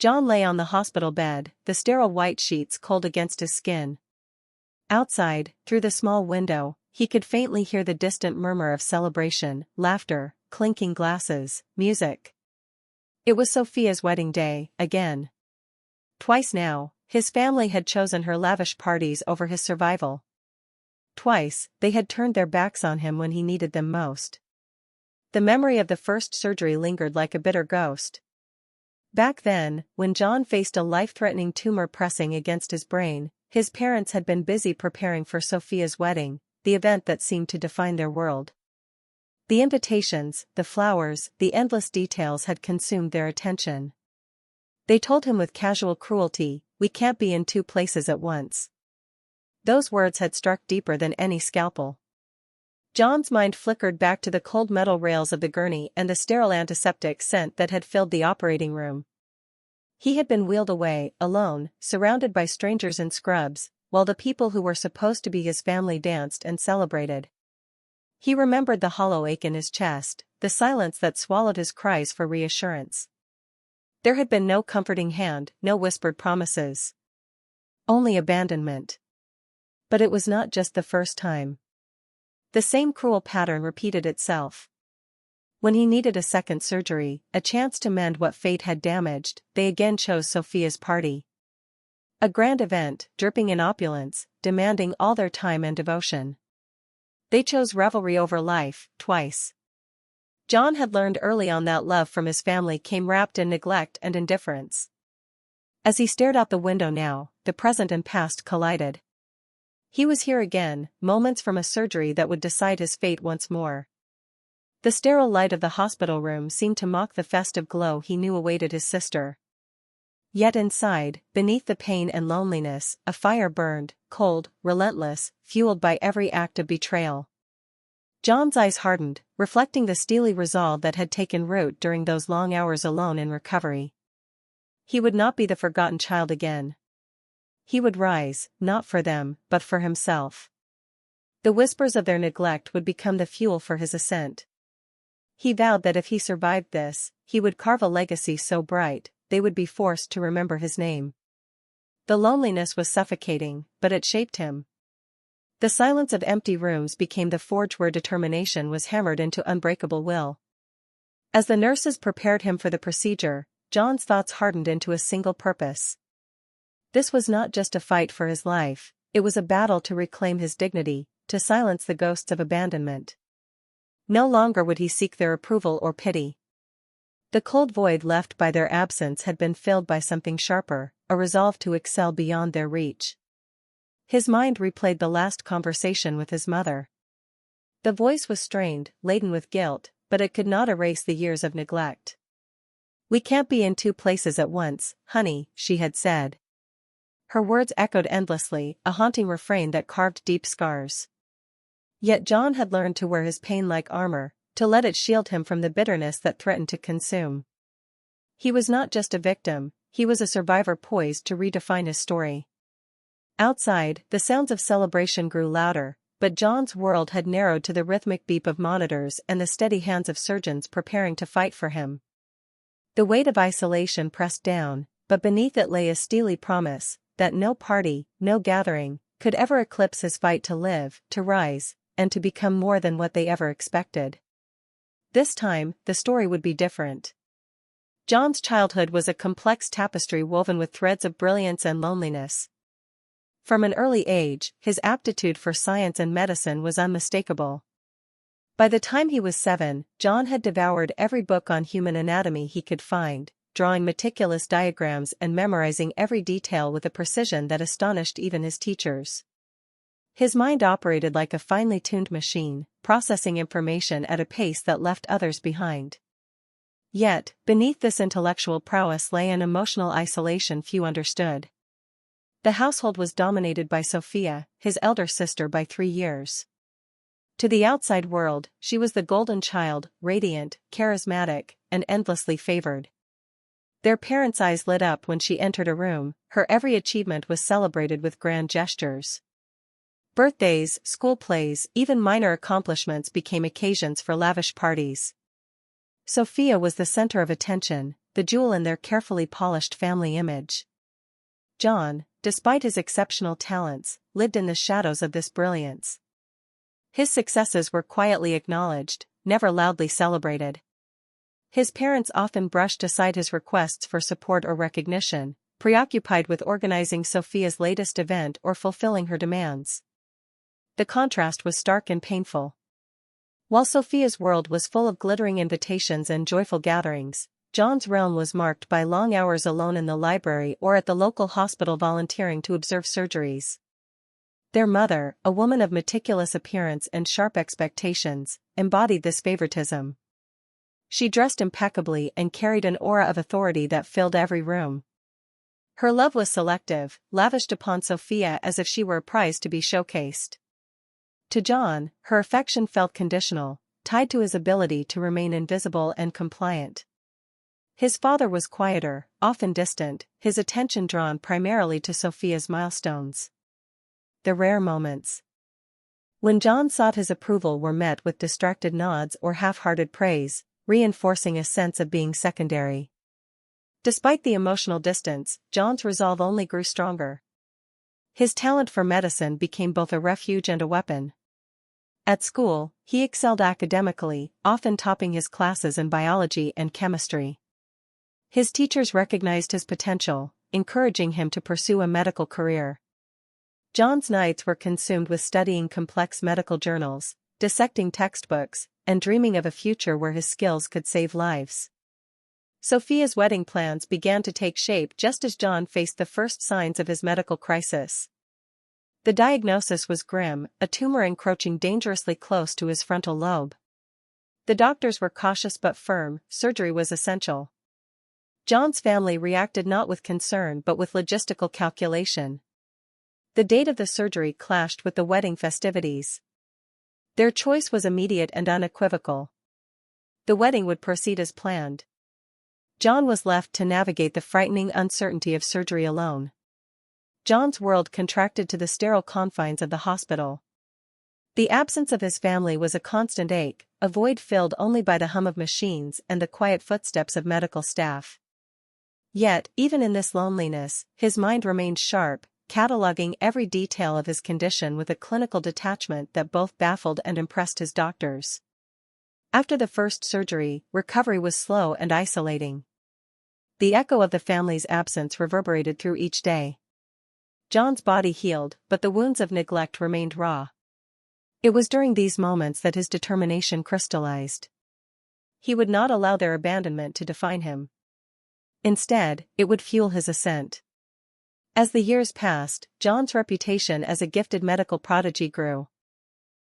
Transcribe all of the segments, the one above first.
John lay on the hospital bed, the sterile white sheets cold against his skin. Outside, through the small window, he could faintly hear the distant murmur of celebration, laughter, clinking glasses, music. It was Sophia's wedding day, again. Twice now, his family had chosen her lavish parties over his survival. Twice, they had turned their backs on him when he needed them most. The memory of the first surgery lingered like a bitter ghost. Back then, when John faced a life-threatening tumor pressing against his brain, his parents had been busy preparing for Sophia's wedding, the event that seemed to define their world. The invitations, the flowers, the endless details had consumed their attention. They told him with casual cruelty, "We can't be in two places at once." Those words had struck deeper than any scalpel. John's mind flickered back to the cold metal rails of the gurney and the sterile antiseptic scent that had filled the operating room. He had been wheeled away, alone, surrounded by strangers in scrubs, while the people who were supposed to be his family danced and celebrated. He remembered the hollow ache in his chest, the silence that swallowed his cries for reassurance. There had been no comforting hand, no whispered promises. Only abandonment. But it was not just the first time. The same cruel pattern repeated itself. When he needed a second surgery, a chance to mend what fate had damaged, they again chose Sophia's party. A grand event, dripping in opulence, demanding all their time and devotion. They chose revelry over life, twice. John had learned early on that love from his family came wrapped in neglect and indifference. As he stared out the window now, the present and past collided. He was here again, moments from a surgery that would decide his fate once more. The sterile light of the hospital room seemed to mock the festive glow he knew awaited his sister. Yet inside, beneath the pain and loneliness, a fire burned, cold, relentless, fueled by every act of betrayal. John's eyes hardened, reflecting the steely resolve that had taken root during those long hours alone in recovery. He would not be the forgotten child again. He would rise, not for them, but for himself. The whispers of their neglect would become the fuel for his ascent. He vowed that if he survived this, he would carve a legacy so bright, they would be forced to remember his name. The loneliness was suffocating, but it shaped him. The silence of empty rooms became the forge where determination was hammered into unbreakable will. As the nurses prepared him for the procedure, John's thoughts hardened into a single purpose. This was not just a fight for his life, it was a battle to reclaim his dignity, to silence the ghosts of abandonment. No longer would he seek their approval or pity. The cold void left by their absence had been filled by something sharper, a resolve to excel beyond their reach. His mind replayed the last conversation with his mother. The voice was strained, laden with guilt, but it could not erase the years of neglect. "We can't be in two places at once, honey," she had said. Her words echoed endlessly, a haunting refrain that carved deep scars. Yet John had learned to wear his pain like armor, to let it shield him from the bitterness that threatened to consume. He was not just a victim, he was a survivor poised to redefine his story. Outside, the sounds of celebration grew louder, but John's world had narrowed to the rhythmic beep of monitors and the steady hands of surgeons preparing to fight for him. The weight of isolation pressed down, but beneath it lay a steely promise that no party, no gathering, could ever eclipse his fight to live, to rise, and to become more than what they ever expected. This time, the story would be different. John's childhood was a complex tapestry woven with threads of brilliance and loneliness. From an early age, his aptitude for science and medicine was unmistakable. By the time he was 7, John had devoured every book on human anatomy he could find, drawing meticulous diagrams and memorizing every detail with a precision that astonished even his teachers. His mind operated like a finely tuned machine, processing information at a pace that left others behind. Yet, beneath this intellectual prowess lay an emotional isolation few understood. The household was dominated by Sophia, his elder sister by 3 years. To the outside world, she was the golden child, radiant, charismatic, and endlessly favored. Their parents' eyes lit up when she entered a room, her every achievement was celebrated with grand gestures. Birthdays, school plays, even minor accomplishments became occasions for lavish parties. Sophia was the center of attention, the jewel in their carefully polished family image. John, despite his exceptional talents, lived in the shadows of this brilliance. His successes were quietly acknowledged, never loudly celebrated. His parents often brushed aside his requests for support or recognition, preoccupied with organizing Sophia's latest event or fulfilling her demands. The contrast was stark and painful. While Sophia's world was full of glittering invitations and joyful gatherings, John's realm was marked by long hours alone in the library or at the local hospital volunteering to observe surgeries. Their mother, a woman of meticulous appearance and sharp expectations, embodied this favoritism. She dressed impeccably and carried an aura of authority that filled every room. Her love was selective, lavished upon Sophia as if she were a prize to be showcased. To John, her affection felt conditional, tied to his ability to remain invisible and compliant. His father was quieter, often distant, his attention drawn primarily to Sophia's milestones. The rare moments when John sought his approval were met with distracted nods or half-hearted praise, reinforcing a sense of being secondary. Despite the emotional distance, John's resolve only grew stronger. His talent for medicine became both a refuge and a weapon. At school, he excelled academically, often topping his classes in biology and chemistry. His teachers recognized his potential, encouraging him to pursue a medical career. John's nights were consumed with studying complex medical journals, dissecting textbooks, and dreaming of a future where his skills could save lives. Sophia's wedding plans began to take shape just as John faced the first signs of his medical crisis. The diagnosis was grim, a tumor encroaching dangerously close to his frontal lobe. The doctors were cautious but firm, surgery was essential. John's family reacted not with concern but with logistical calculation. The date of the surgery clashed with the wedding festivities. Their choice was immediate and unequivocal. The wedding would proceed as planned. John was left to navigate the frightening uncertainty of surgery alone. John's world contracted to the sterile confines of the hospital. The absence of his family was a constant ache, a void filled only by the hum of machines and the quiet footsteps of medical staff. Yet, even in this loneliness, his mind remained sharp, cataloging every detail of his condition with a clinical detachment that both baffled and impressed his doctors. After the first surgery, recovery was slow and isolating. The echo of the family's absence reverberated through each day. John's body healed, but the wounds of neglect remained raw. It was during these moments that his determination crystallized. He would not allow their abandonment to define him. Instead, it would fuel his ascent. As the years passed, John's reputation as a gifted medical prodigy grew.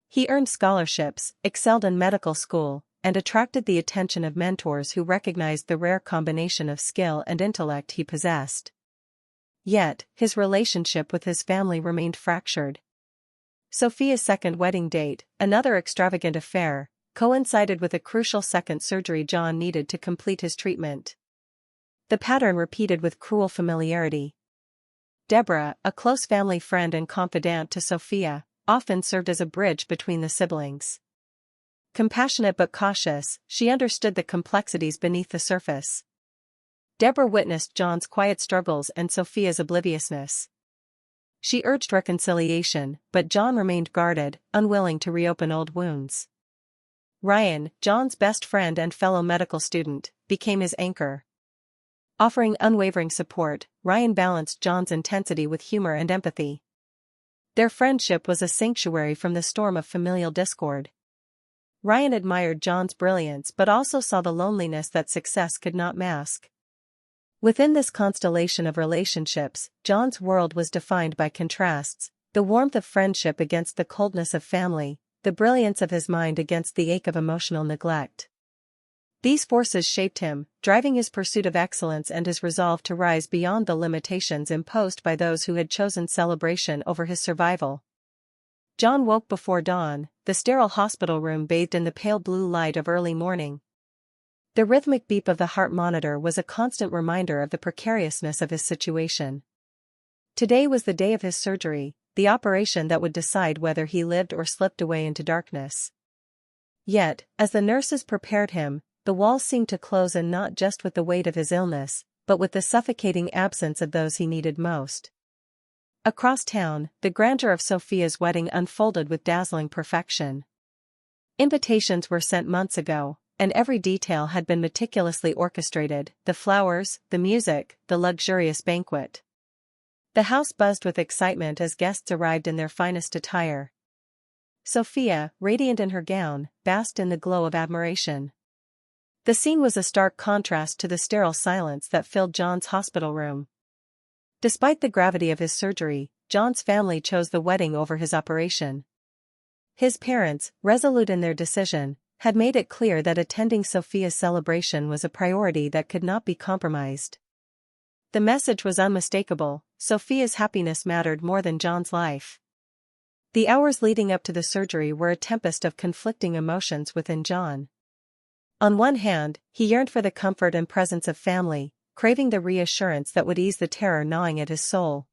He earned scholarships, excelled in medical school, and attracted the attention of mentors who recognized the rare combination of skill and intellect he possessed. Yet, his relationship with his family remained fractured. Sophia's second wedding date, another extravagant affair, coincided with a crucial second surgery John needed to complete his treatment. The pattern repeated with cruel familiarity. Deborah, a close family friend and confidant to Sophia, often served as a bridge between the siblings. Compassionate but cautious, she understood the complexities beneath the surface. Deborah witnessed John's quiet struggles and Sophia's obliviousness. She urged reconciliation, but John remained guarded, unwilling to reopen old wounds. Ryan, John's best friend and fellow medical student, became his anchor. Offering unwavering support, Ryan balanced John's intensity with humor and empathy. Their friendship was a sanctuary from the storm of familial discord. Ryan admired John's brilliance but also saw the loneliness that success could not mask. Within this constellation of relationships, John's world was defined by contrasts, the warmth of friendship against the coldness of family, the brilliance of his mind against the ache of emotional neglect. These forces shaped him, driving his pursuit of excellence and his resolve to rise beyond the limitations imposed by those who had chosen celebration over his survival. John woke before dawn, the sterile hospital room bathed in the pale blue light of early morning. The rhythmic beep of the heart monitor was a constant reminder of the precariousness of his situation. Today was the day of his surgery, the operation that would decide whether he lived or slipped away into darkness. Yet, as the nurses prepared him, the walls seemed to close in not just with the weight of his illness, but with the suffocating absence of those he needed most. Across town, the grandeur of Sophia's wedding unfolded with dazzling perfection. Invitations were sent months ago, and every detail had been meticulously orchestrated: the flowers, the music, the luxurious banquet. The house buzzed with excitement as guests arrived in their finest attire. Sophia, radiant in her gown, basked in the glow of admiration. The scene was a stark contrast to the sterile silence that filled John's hospital room. Despite the gravity of his surgery, John's family chose the wedding over his operation. His parents, resolute in their decision, had made it clear that attending Sophia's celebration was a priority that could not be compromised. The message was unmistakable: Sophia's happiness mattered more than John's life. The hours leading up to the surgery were a tempest of conflicting emotions within John. On one hand, he yearned for the comfort and presence of family, craving the reassurance that would ease the terror gnawing at his soul.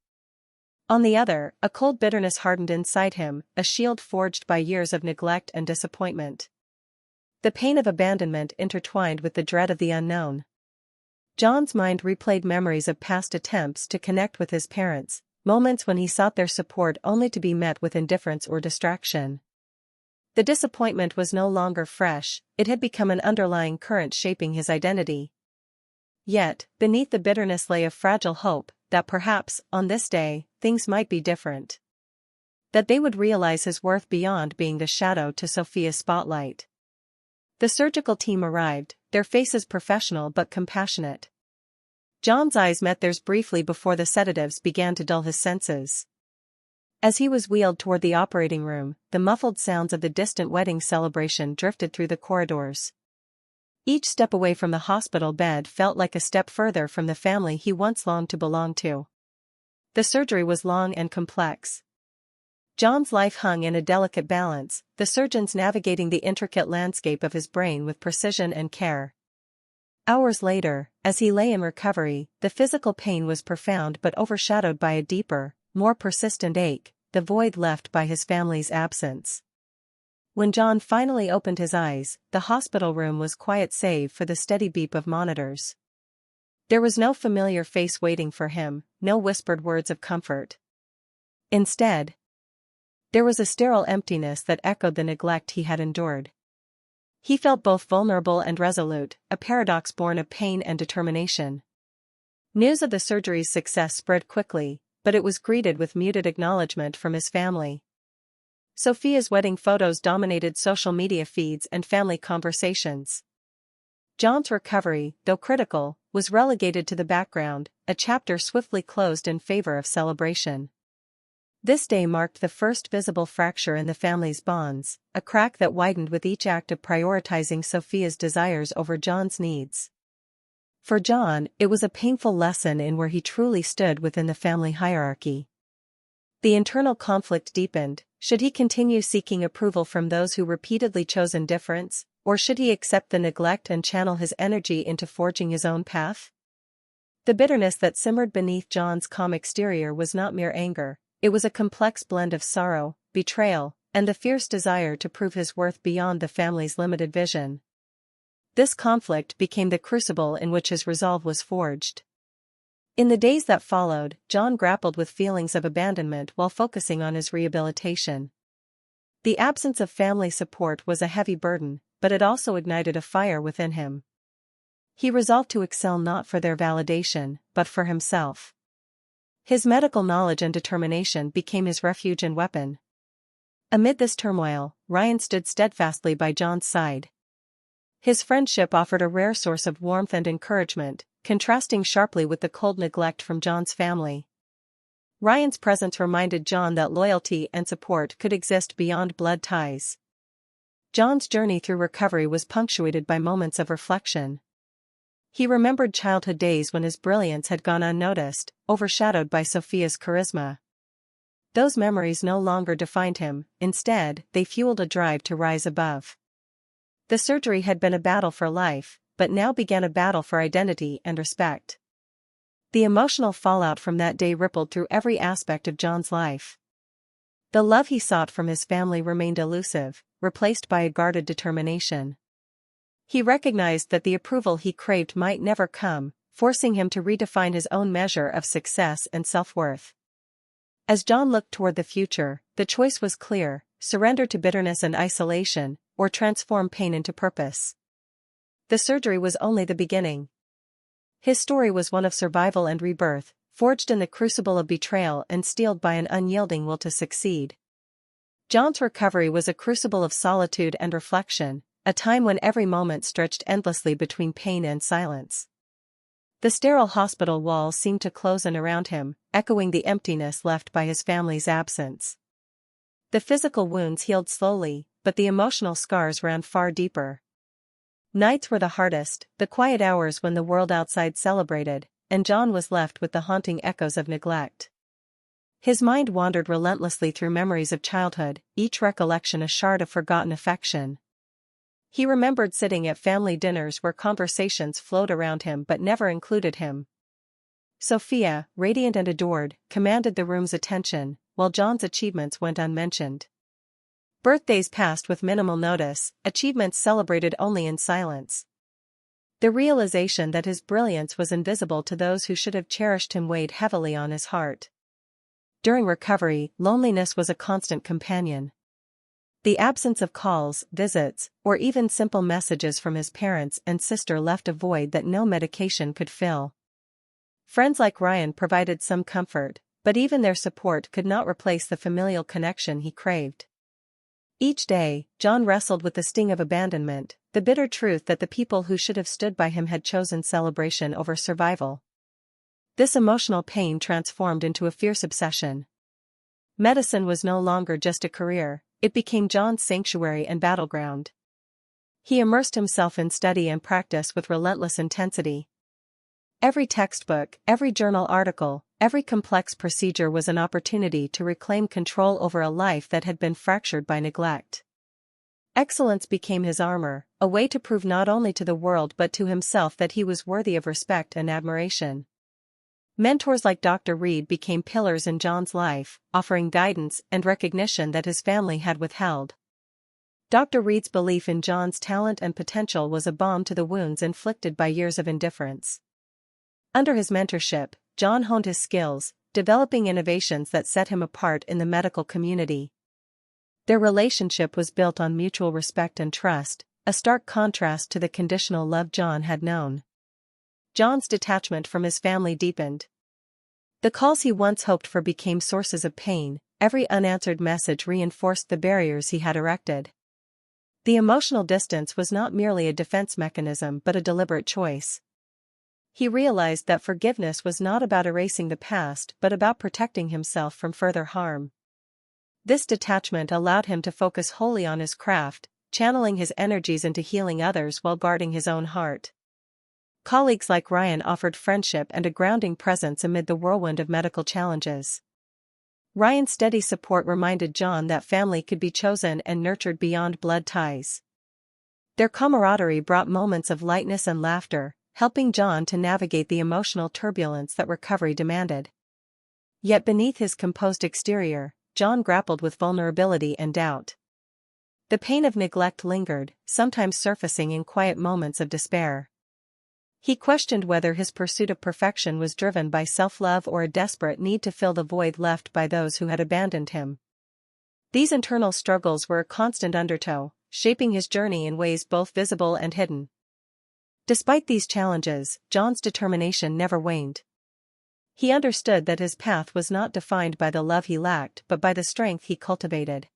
On the other, a cold bitterness hardened inside him, a shield forged by years of neglect and disappointment. The pain of abandonment intertwined with the dread of the unknown. John's mind replayed memories of past attempts to connect with his parents, moments when he sought their support only to be met with indifference or distraction. The disappointment was no longer fresh, it had become an underlying current shaping his identity. Yet, beneath the bitterness lay a fragile hope that perhaps, on this day, things might be different. That they would realize his worth beyond being the shadow to Sophia's spotlight. The surgical team arrived, their faces professional but compassionate. John's eyes met theirs briefly before the sedatives began to dull his senses. As he was wheeled toward the operating room, the muffled sounds of the distant wedding celebration drifted through the corridors. Each step away from the hospital bed felt like a step further from the family he once longed to belong to. The surgery was long and complex. John's life hung in a delicate balance, the surgeons navigating the intricate landscape of his brain with precision and care. Hours later, as he lay in recovery, the physical pain was profound but overshadowed by a deeper, more persistent ache, the void left by his family's absence. When John finally opened his eyes, the hospital room was quiet save for the steady beep of monitors. There was no familiar face waiting for him, no whispered words of comfort. Instead, there was a sterile emptiness that echoed the neglect he had endured. He felt both vulnerable and resolute, a paradox born of pain and determination. News of the surgery's success spread quickly, but it was greeted with muted acknowledgement from his family. Sophia's wedding photos dominated social media feeds and family conversations. John's recovery, though critical, was relegated to the background, a chapter swiftly closed in favor of celebration. This day marked the first visible fracture in the family's bonds, a crack that widened with each act of prioritizing Sophia's desires over John's needs. For John, it was a painful lesson in where he truly stood within the family hierarchy. The internal conflict deepened: should he continue seeking approval from those who repeatedly chose indifference, or should he accept the neglect and channel his energy into forging his own path? The bitterness that simmered beneath John's calm exterior was not mere anger. It was a complex blend of sorrow, betrayal, and the fierce desire to prove his worth beyond the family's limited vision. This conflict became the crucible in which his resolve was forged. In the days that followed, John grappled with feelings of abandonment while focusing on his rehabilitation. The absence of family support was a heavy burden, but it also ignited a fire within him. He resolved to excel not for their validation, but for himself. His medical knowledge and determination became his refuge and weapon. Amid this turmoil, Ryan stood steadfastly by John's side. His friendship offered a rare source of warmth and encouragement, contrasting sharply with the cold neglect from John's family. Ryan's presence reminded John that loyalty and support could exist beyond blood ties. John's journey through recovery was punctuated by moments of reflection. He remembered childhood days when his brilliance had gone unnoticed, overshadowed by Sophia's charisma. Those memories no longer defined him, instead, they fueled a drive to rise above. The surgery had been a battle for life, but now began a battle for identity and respect. The emotional fallout from that day rippled through every aspect of John's life. The love he sought from his family remained elusive, replaced by a guarded determination. He recognized that the approval he craved might never come, forcing him to redefine his own measure of success and self-worth. As John looked toward the future, the choice was clear: surrender to bitterness and isolation, or transform pain into purpose. The surgery was only the beginning. His story was one of survival and rebirth, forged in the crucible of betrayal and steeled by an unyielding will to succeed. John's recovery was a crucible of solitude and reflection, a time when every moment stretched endlessly between pain and silence. The sterile hospital walls seemed to close in around him, echoing the emptiness left by his family's absence. The physical wounds healed slowly, but the emotional scars ran far deeper. Nights were the hardest, the quiet hours when the world outside celebrated, and John was left with the haunting echoes of neglect. His mind wandered relentlessly through memories of childhood, each recollection a shard of forgotten affection. He remembered sitting at family dinners where conversations flowed around him but never included him. Sophia, radiant and adored, commanded the room's attention, while John's achievements went unmentioned. Birthdays passed with minimal notice, achievements celebrated only in silence. The realization that his brilliance was invisible to those who should have cherished him weighed heavily on his heart. During recovery, loneliness was a constant companion. The absence of calls, visits, or even simple messages from his parents and sister left a void that no medication could fill. Friends like Ryan provided some comfort, but even their support could not replace the familial connection he craved. Each day, John wrestled with the sting of abandonment, the bitter truth that the people who should have stood by him had chosen celebration over survival. This emotional pain transformed into a fierce obsession. Medicine was no longer just a career, it became John's sanctuary and battleground. He immersed himself in study and practice with relentless intensity. Every textbook, every journal article, every complex procedure was an opportunity to reclaim control over a life that had been fractured by neglect. Excellence became his armor, a way to prove not only to the world but to himself that he was worthy of respect and admiration. Mentors like Dr. Reed became pillars in John's life, offering guidance and recognition that his family had withheld. Dr. Reed's belief in John's talent and potential was a balm to the wounds inflicted by years of indifference. Under his mentorship, John honed his skills, developing innovations that set him apart in the medical community. Their relationship was built on mutual respect and trust, a stark contrast to the conditional love John had known. John's detachment from his family deepened. The calls he once hoped for became sources of pain, every unanswered message reinforced the barriers he had erected. The emotional distance was not merely a defense mechanism but a deliberate choice. He realized that forgiveness was not about erasing the past but about protecting himself from further harm. This detachment allowed him to focus wholly on his craft, channeling his energies into healing others while guarding his own heart. Colleagues like Ryan offered friendship and a grounding presence amid the whirlwind of medical challenges. Ryan's steady support reminded John that family could be chosen and nurtured beyond blood ties. Their camaraderie brought moments of lightness and laughter, helping John to navigate the emotional turbulence that recovery demanded. Yet beneath his composed exterior, John grappled with vulnerability and doubt. The pain of neglect lingered, sometimes surfacing in quiet moments of despair. He questioned whether his pursuit of perfection was driven by self-love or a desperate need to fill the void left by those who had abandoned him. These internal struggles were a constant undertow, shaping his journey in ways both visible and hidden. Despite these challenges, John's determination never waned. He understood that his path was not defined by the love he lacked but by the strength he cultivated.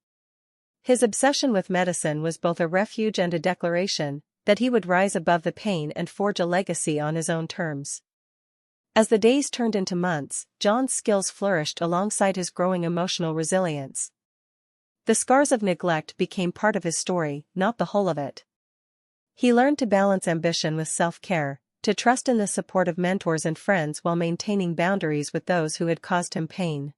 His obsession with medicine was both a refuge and a declaration that he would rise above the pain and forge a legacy on his own terms. As the days turned into months, John's skills flourished alongside his growing emotional resilience. The scars of neglect became part of his story, not the whole of it. He learned to balance ambition with self-care, to trust in the support of mentors and friends while maintaining boundaries with those who had caused him pain.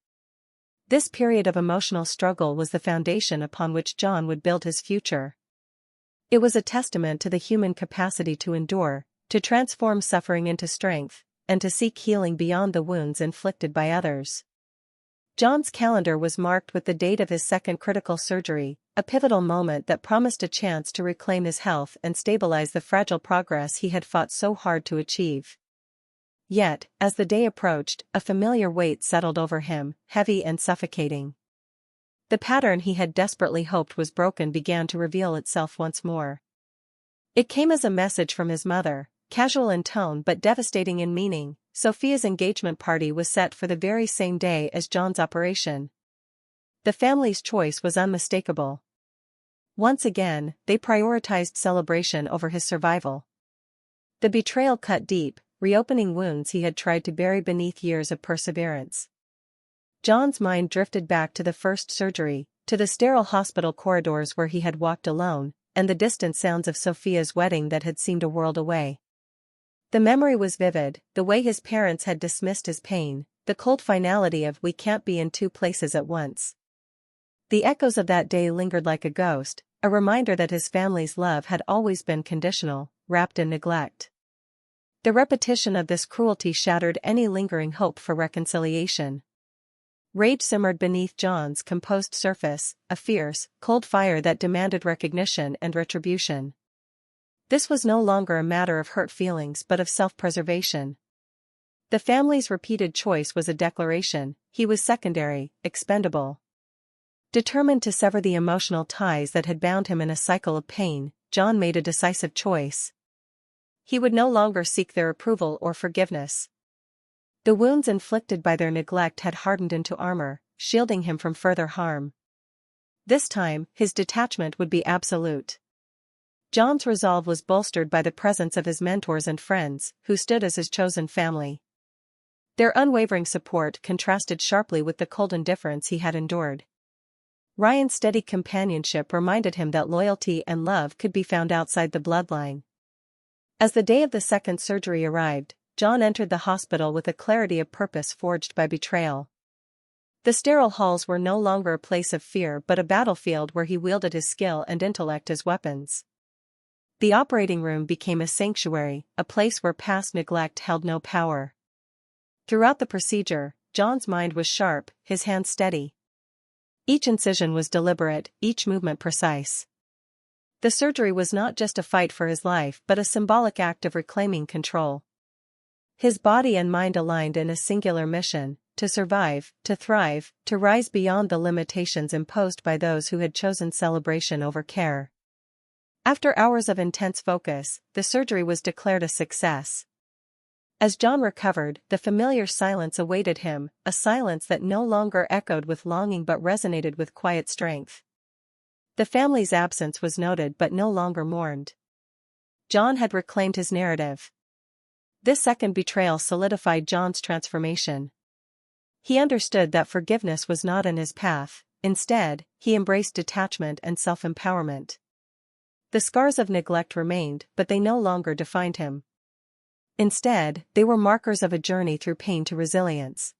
This period of emotional struggle was the foundation upon which John would build his future. It was a testament to the human capacity to endure, to transform suffering into strength, and to seek healing beyond the wounds inflicted by others. John's calendar was marked with the date of his second critical surgery, a pivotal moment that promised a chance to reclaim his health and stabilize the fragile progress he had fought so hard to achieve. Yet, as the day approached, a familiar weight settled over him, heavy and suffocating. The pattern he had desperately hoped was broken began to reveal itself once more. It came as a message from his mother, casual in tone but devastating in meaning. Sophia's engagement party was set for the very same day as John's operation. The family's choice was unmistakable. Once again, they prioritized celebration over his survival. The betrayal cut deep, reopening wounds he had tried to bury beneath years of perseverance. John's mind drifted back to the first surgery, to the sterile hospital corridors where he had walked alone, and the distant sounds of Sophia's wedding that had seemed a world away. The memory was vivid, the way his parents had dismissed his pain, the cold finality of "we can't be in two places at once." The echoes of that day lingered like a ghost, a reminder that his family's love had always been conditional, wrapped in neglect. The repetition of this cruelty shattered any lingering hope for reconciliation. Rage simmered beneath John's composed surface, a fierce, cold fire that demanded recognition and retribution. This was no longer a matter of hurt feelings but of self-preservation. The family's repeated choice was a declaration: he was secondary, expendable. Determined to sever the emotional ties that had bound him in a cycle of pain, John made a decisive choice. He would no longer seek their approval or forgiveness. The wounds inflicted by their neglect had hardened into armor, shielding him from further harm. This time, his detachment would be absolute. John's resolve was bolstered by the presence of his mentors and friends, who stood as his chosen family. Their unwavering support contrasted sharply with the cold indifference he had endured. Ryan's steady companionship reminded him that loyalty and love could be found outside the bloodline. As the day of the second surgery arrived, John entered the hospital with a clarity of purpose forged by betrayal. The sterile halls were no longer a place of fear but a battlefield where he wielded his skill and intellect as weapons. The operating room became a sanctuary, a place where past neglect held no power. Throughout the procedure, John's mind was sharp, his hands steady. Each incision was deliberate, each movement precise. The surgery was not just a fight for his life but a symbolic act of reclaiming control. His body and mind aligned in a singular mission: to survive, to thrive, to rise beyond the limitations imposed by those who had chosen celebration over care. After hours of intense focus, the surgery was declared a success. As John recovered, the familiar silence awaited him, a silence that no longer echoed with longing but resonated with quiet strength. The family's absence was noted but no longer mourned. John had reclaimed his narrative. This second betrayal solidified John's transformation. He understood that forgiveness was not in his path; instead, he embraced detachment and self-empowerment. The scars of neglect remained, but they no longer defined him. Instead, they were markers of a journey through pain to resilience.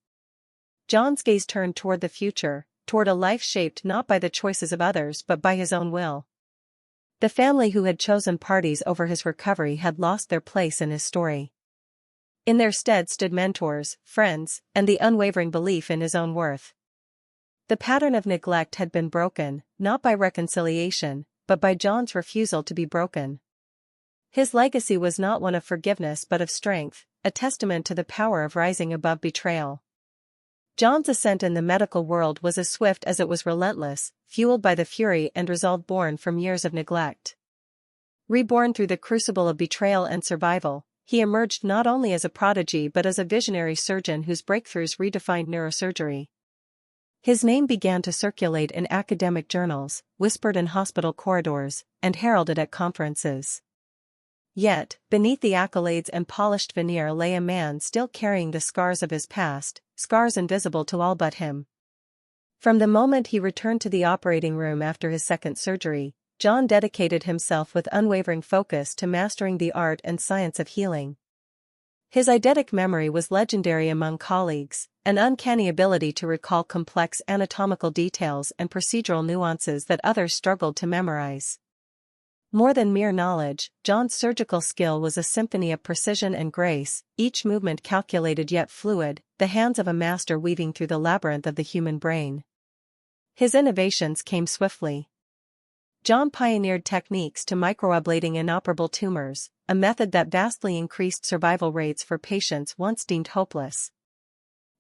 John's gaze turned toward the future, toward a life shaped not by the choices of others but by his own will. The family who had chosen parties over his recovery had lost their place in his story. In their stead stood mentors, friends, and the unwavering belief in his own worth. The pattern of neglect had been broken, not by reconciliation, but by John's refusal to be broken. His legacy was not one of forgiveness but of strength, a testament to the power of rising above betrayal. John's ascent in the medical world was as swift as it was relentless, fueled by the fury and resolve born from years of neglect. Reborn through the crucible of betrayal and survival, he emerged not only as a prodigy but as a visionary surgeon whose breakthroughs redefined neurosurgery. His name began to circulate in academic journals, whispered in hospital corridors, and heralded at conferences. Yet, beneath the accolades and polished veneer lay a man still carrying the scars of his past, scars invisible to all but him. From the moment he returned to the operating room after his second surgery, John dedicated himself with unwavering focus to mastering the art and science of healing. His eidetic memory was legendary among colleagues, an uncanny ability to recall complex anatomical details and procedural nuances that others struggled to memorize. More than mere knowledge, John's surgical skill was a symphony of precision and grace, each movement calculated yet fluid, the hands of a master weaving through the labyrinth of the human brain. His innovations came swiftly. John pioneered techniques to microablating inoperable tumors, a method that vastly increased survival rates for patients once deemed hopeless.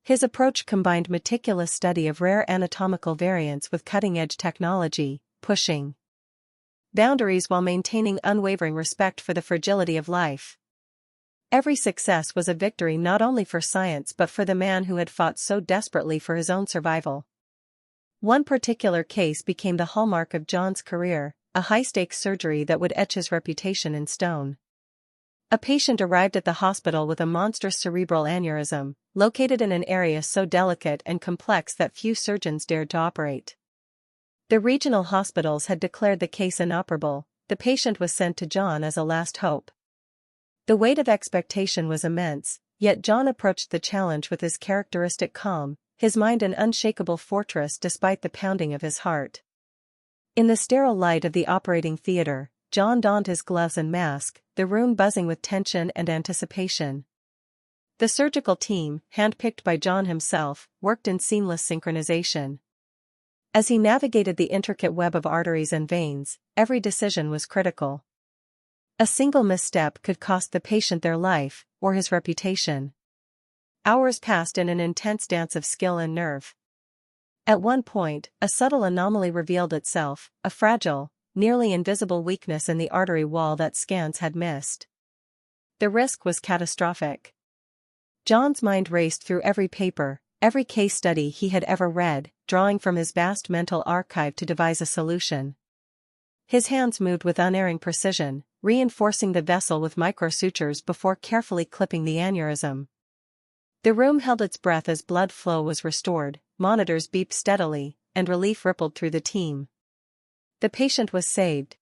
His approach combined meticulous study of rare anatomical variants with cutting-edge technology, pushing boundaries while maintaining unwavering respect for the fragility of life. Every success was a victory not only for science but for the man who had fought so desperately for his own survival. One particular case became the hallmark of John's career, a high-stakes surgery that would etch his reputation in stone. A patient arrived at the hospital with a monstrous cerebral aneurysm, located in an area so delicate and complex that few surgeons dared to operate. The regional hospitals had declared the case inoperable. The patient was sent to John as a last hope. The weight of expectation was immense, yet John approached the challenge with his characteristic calm, his mind an unshakable fortress despite the pounding of his heart. In the sterile light of the operating theater, John donned his gloves and mask, the room buzzing with tension and anticipation. The surgical team, handpicked by John himself, worked in seamless synchronization. As he navigated the intricate web of arteries and veins, every decision was critical. A single misstep could cost the patient their life, or his reputation. Hours passed in an intense dance of skill and nerve. At one point, a subtle anomaly revealed itself, a fragile, nearly invisible weakness in the artery wall that scans had missed. The risk was catastrophic. John's mind raced through every paper, every case study he had ever read, drawing from his vast mental archive to devise a solution. His hands moved with unerring precision, reinforcing the vessel with microsutures before carefully clipping the aneurysm. The room held its breath as blood flow was restored, monitors beeped steadily, and relief rippled through the team. The patient was saved.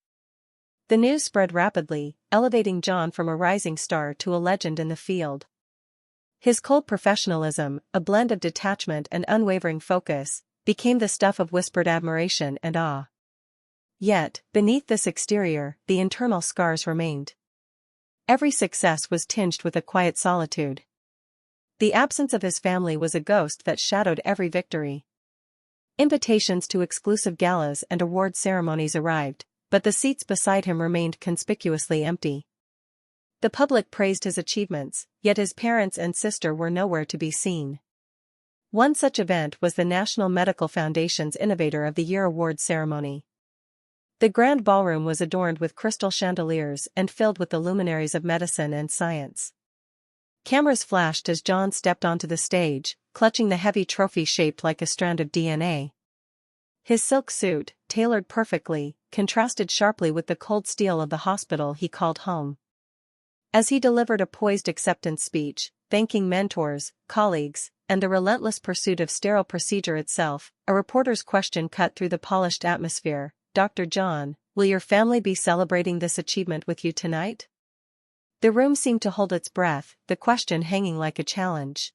The news spread rapidly, elevating John from a rising star to a legend in the field. His cold professionalism, a blend of detachment and unwavering focus, became the stuff of whispered admiration and awe. Yet, beneath this exterior, the internal scars remained. Every success was tinged with a quiet solitude. The absence of his family was a ghost that shadowed every victory. Invitations to exclusive galas and award ceremonies arrived, but the seats beside him remained conspicuously empty. The public praised his achievements, yet his parents and sister were nowhere to be seen. One such event was the National Medical Foundation's Innovator of the Year award ceremony. The grand ballroom was adorned with crystal chandeliers and filled with the luminaries of medicine and science. Cameras flashed as John stepped onto the stage, clutching the heavy trophy shaped like a strand of DNA. His silk suit, tailored perfectly, contrasted sharply with the cold steel of the hospital he called home. As he delivered a poised acceptance speech, thanking mentors, colleagues, and the relentless pursuit of sterile procedure itself, a reporter's question cut through the polished atmosphere. "Dr. John, will your family be celebrating this achievement with you tonight?" The room seemed to hold its breath, the question hanging like a challenge.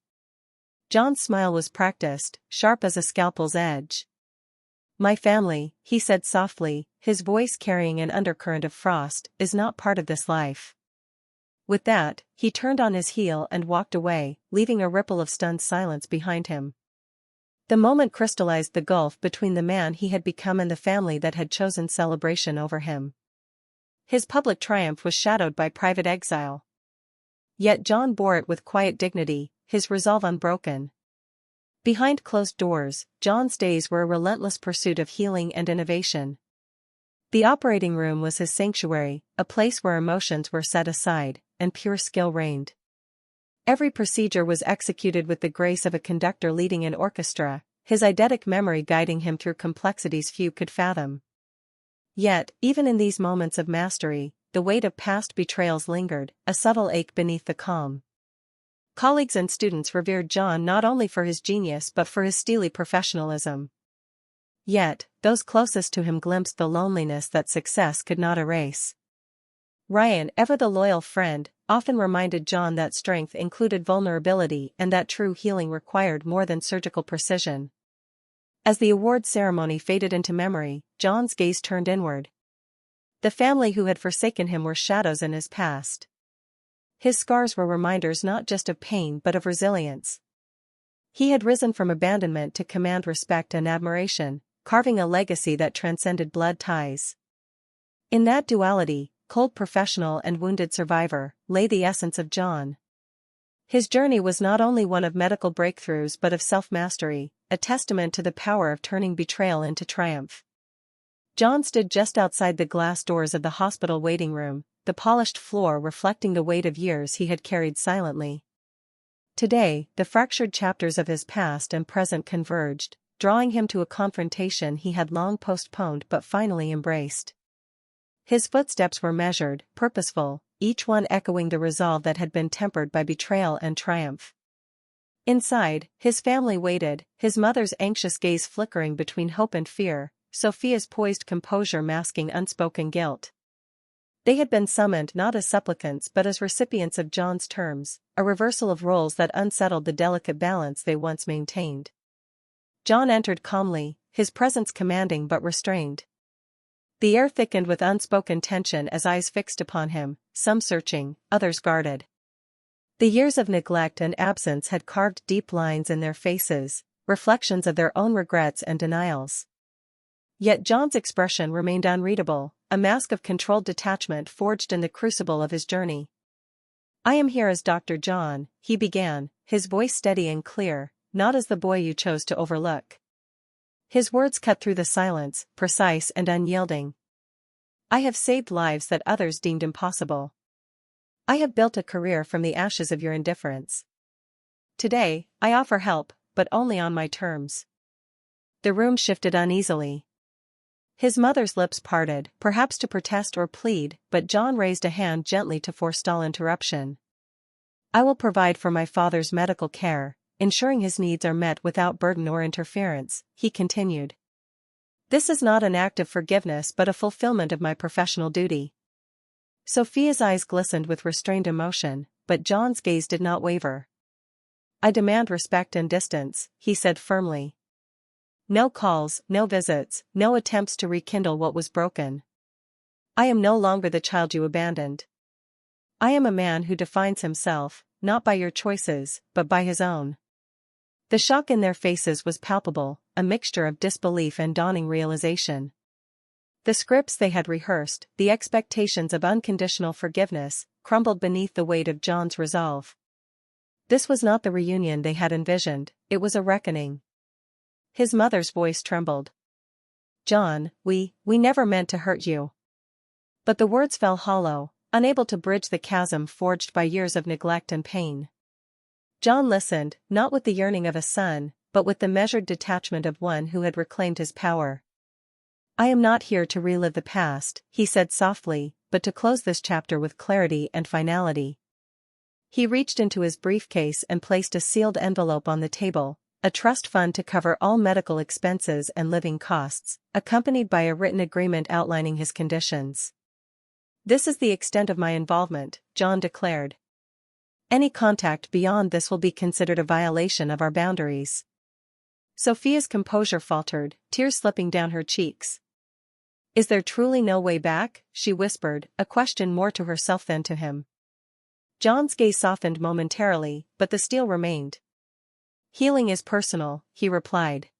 John's smile was practiced, sharp as a scalpel's edge. "My family," he said softly, his voice carrying an undercurrent of frost, "is not part of this life." With that, he turned on his heel and walked away, leaving a ripple of stunned silence behind him. The moment crystallized the gulf between the man he had become and the family that had chosen celebration over him. His public triumph was shadowed by private exile. Yet John bore it with quiet dignity, his resolve unbroken. Behind closed doors, John's days were a relentless pursuit of healing and innovation. The operating room was his sanctuary, a place where emotions were set aside, and pure skill reigned. Every procedure was executed with the grace of a conductor leading an orchestra, his eidetic memory guiding him through complexities few could fathom. Yet, even in these moments of mastery, the weight of past betrayals lingered, a subtle ache beneath the calm. Colleagues and students revered John not only for his genius but for his steely professionalism. Yet, those closest to him glimpsed the loneliness that success could not erase. Ryan, ever the loyal friend, often reminded John that strength included vulnerability and that true healing required more than surgical precision. As the award ceremony faded into memory, John's gaze turned inward. The family who had forsaken him were shadows in his past. His scars were reminders not just of pain but of resilience. He had risen from abandonment to command respect and admiration, carving a legacy that transcended blood ties. In that duality, cold professional and wounded survivor, lay the essence of John. His journey was not only one of medical breakthroughs but of self-mastery, a testament to the power of turning betrayal into triumph. John stood just outside the glass doors of the hospital waiting room, the polished floor reflecting the weight of years he had carried silently. Today, the fractured chapters of his past and present converged, drawing him to a confrontation he had long postponed but finally embraced. His footsteps were measured, purposeful, each one echoing the resolve that had been tempered by betrayal and triumph. Inside, his family waited, his mother's anxious gaze flickering between hope and fear, Sophia's poised composure masking unspoken guilt. They had been summoned not as supplicants but as recipients of John's terms, a reversal of roles that unsettled the delicate balance they once maintained. John entered calmly, his presence commanding but restrained. The air thickened with unspoken tension as eyes fixed upon him, some searching, others guarded. The years of neglect and absence had carved deep lines in their faces, reflections of their own regrets and denials. Yet John's expression remained unreadable, a mask of controlled detachment forged in the crucible of his journey. "I am here as Dr. John," he began, his voice steady and clear, "not as the boy you chose to overlook." His words cut through the silence, precise and unyielding. "I have saved lives that others deemed impossible. I have built a career from the ashes of your indifference. Today, I offer help, but only on my terms." The room shifted uneasily. His mother's lips parted, perhaps to protest or plead, but John raised a hand gently to forestall interruption. "I will provide for my father's medical care, ensuring his needs are met without burden or interference," he continued. "This is not an act of forgiveness but a fulfillment of my professional duty." Sophia's eyes glistened with restrained emotion, but John's gaze did not waver. "I demand respect and distance," he said firmly. "No calls, no visits, no attempts to rekindle what was broken. I am no longer the child you abandoned. I am a man who defines himself, not by your choices, but by his own." The shock in their faces was palpable, a mixture of disbelief and dawning realization. The scripts they had rehearsed, the expectations of unconditional forgiveness, crumbled beneath the weight of John's resolve. This was not the reunion they had envisioned, it was a reckoning. His mother's voice trembled. "John, we never meant to hurt you." But the words fell hollow, unable to bridge the chasm forged by years of neglect and pain. John listened, not with the yearning of a son, but with the measured detachment of one who had reclaimed his power. "I am not here to relive the past," he said softly, "but to close this chapter with clarity and finality." He reached into his briefcase and placed a sealed envelope on the table, a trust fund to cover all medical expenses and living costs, accompanied by a written agreement outlining his conditions. "This is the extent of my involvement," John declared. "Any contact beyond this will be considered a violation of our boundaries." Sophia's composure faltered, tears slipping down her cheeks. "Is there truly no way back?" she whispered, a question more to herself than to him. John's gaze softened momentarily, but the steel remained. "Healing is personal," he replied.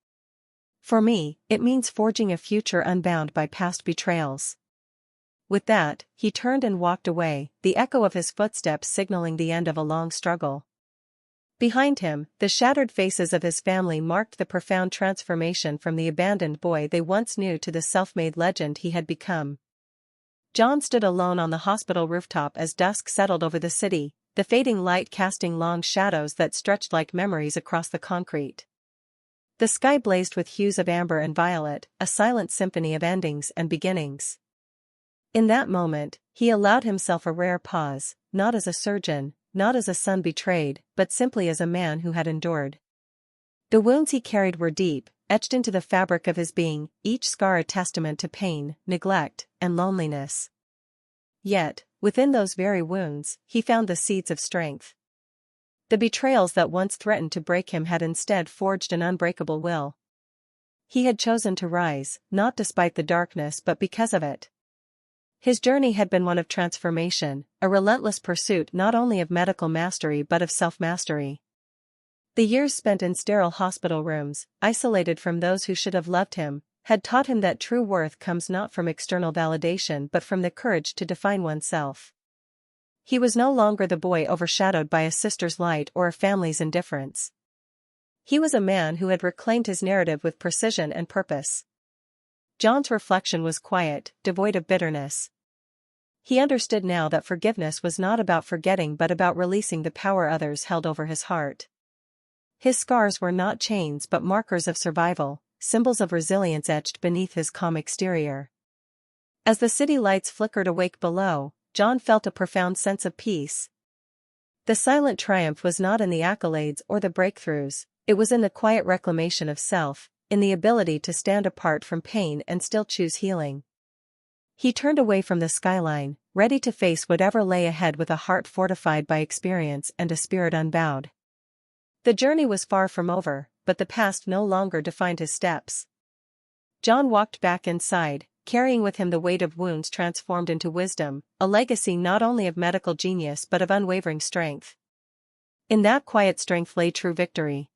"For me, it means forging a future unbound by past betrayals." With that, he turned and walked away, the echo of his footsteps signaling the end of a long struggle. Behind him, the shattered faces of his family marked the profound transformation from the abandoned boy they once knew to the self-made legend he had become. John stood alone on the hospital rooftop as dusk settled over the city, the fading light casting long shadows that stretched like memories across the concrete. The sky blazed with hues of amber and violet, a silent symphony of endings and beginnings. In that moment, he allowed himself a rare pause, not as a surgeon, not as a son betrayed, but simply as a man who had endured. The wounds he carried were deep, etched into the fabric of his being, each scar a testament to pain, neglect, and loneliness. Yet, within those very wounds, he found the seeds of strength. The betrayals that once threatened to break him had instead forged an unbreakable will. He had chosen to rise, not despite the darkness but because of it. His journey had been one of transformation, a relentless pursuit not only of medical mastery but of self-mastery. The years spent in sterile hospital rooms, isolated from those who should have loved him, had taught him that true worth comes not from external validation but from the courage to define oneself. He was no longer the boy overshadowed by a sister's light or a family's indifference. He was a man who had reclaimed his narrative with precision and purpose. John's reflection was quiet, devoid of bitterness. He understood now that forgiveness was not about forgetting but about releasing the power others held over his heart. His scars were not chains but markers of survival, symbols of resilience etched beneath his calm exterior. As the city lights flickered awake below, John felt a profound sense of peace. The silent triumph was not in the accolades or the breakthroughs, it was in the quiet reclamation of self, in the ability to stand apart from pain and still choose healing. He turned away from the skyline, ready to face whatever lay ahead with a heart fortified by experience and a spirit unbowed. The journey was far from over, but the past no longer defined his steps. John walked back inside, carrying with him the weight of wounds transformed into wisdom, a legacy not only of medical genius but of unwavering strength. In that quiet strength lay true victory.